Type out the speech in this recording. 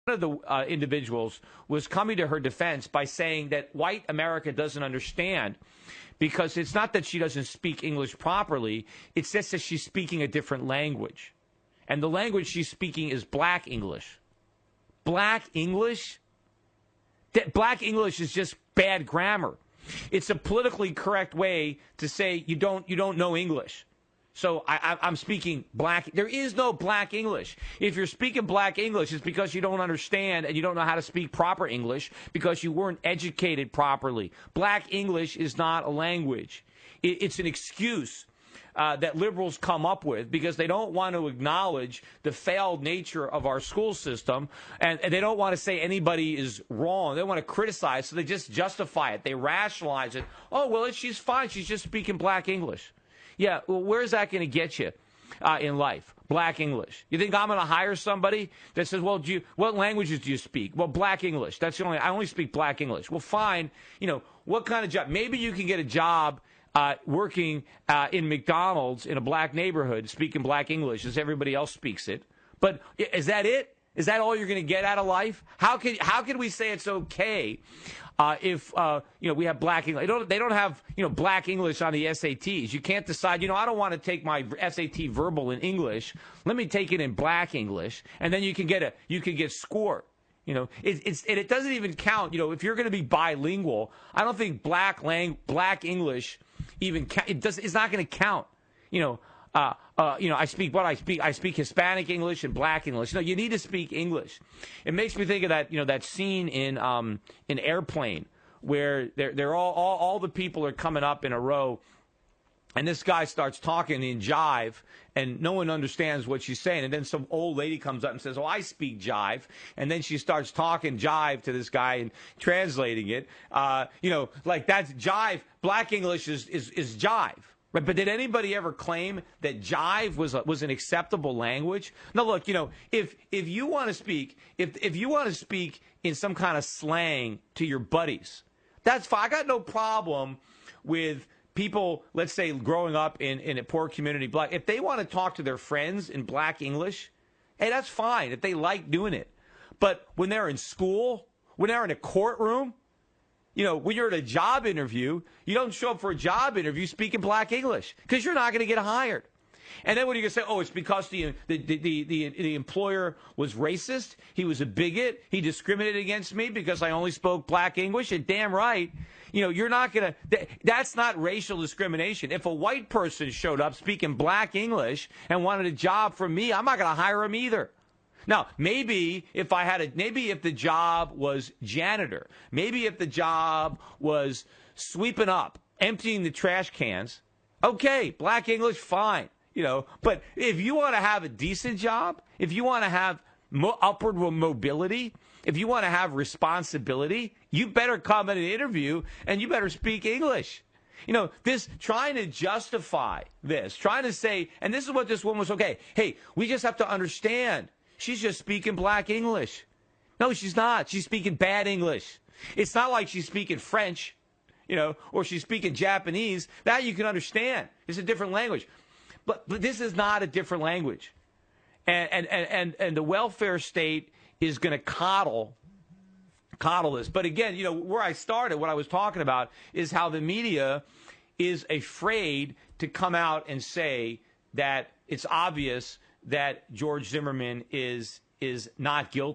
One of the individuals was coming to her defense by saying that white America doesn't understand because it's not that she doesn't speak English properly, it's just that she's speaking a different language. And the language she's speaking is black English. Black English? Black English is just bad grammar. It's a politically correct way to say you don't know English. So I'm speaking black. There is no black English. If you're speaking black English, it's because you don't understand and you don't know how to speak proper English because you weren't educated properly. Black English is not a language. It's an excuse that liberals come up with because they don't want to acknowledge the failed nature of our school system, and they don't want to say anybody is wrong. They want to criticize, so they just justify it. They rationalize it. Oh, well, she's fine. She's just speaking black English. Yeah, well, where's that going to get you in life? Black English. You think I'm going to hire somebody that says, well, what languages do you speak? Well, black English. I only speak black English. Well, fine. What kind of job? Maybe you can get a job working in McDonald's in a black neighborhood speaking black English as everybody else speaks it. But is that it? Is that all you're going to get out of life? How can we say it's okay if we have black English? They don't have black English on the SATs. You can't decide. I don't want to take my SAT verbal in English. Let me take it in black English, and then you can get scored. It doesn't even count. If you're going to be bilingual, I don't think black English even it's not going to count. I speak Hispanic English and black English. You need to speak English. It makes me think of that scene in Airplane where they're all the people are coming up in a row, and this guy starts talking in jive, and no one understands what she's saying. And then some old lady comes up and says, "Oh, I speak jive." And then she starts talking jive to this guy and translating it. Like that's jive. Black English is jive. Right, but did anybody ever claim that jive was an acceptable language? No, look, if you want to speak, if you want to speak in some kind of slang to your buddies, that's fine. I got no problem with people, let's say, growing up in a poor community, black. If they want to talk to their friends in black English, hey, that's fine if they like doing it. But when they're in school, when they're in a courtroom, when you're at a job interview, you don't show up for a job interview speaking black English because you're not going to get hired. And then what are you going to say? Oh, it's because the employer was racist. He was a bigot. He discriminated against me because I only spoke black English. And damn right, you're not going to. That's not racial discrimination. If a white person showed up speaking black English and wanted a job from me, I'm not going to hire him either. Now, maybe if the job was janitor, maybe if the job was sweeping up, emptying the trash cans, okay, black English, fine, But if you want to have a decent job, if you want to have upward mobility, if you want to have responsibility, you better come in an interview and you better speak English. This trying to justify this, trying to say, and this is what this woman was, okay, hey, we just have to understand. She's just speaking black English. No, she's not. She's speaking bad English. It's not like she's speaking French, or she's speaking Japanese. That you can understand. It's a different language. But this is not a different language. And the welfare state is going to coddle this. But again, where I started, what I was talking about is how the media is afraid to come out and say that it's obvious that George Zimmerman is not guilty.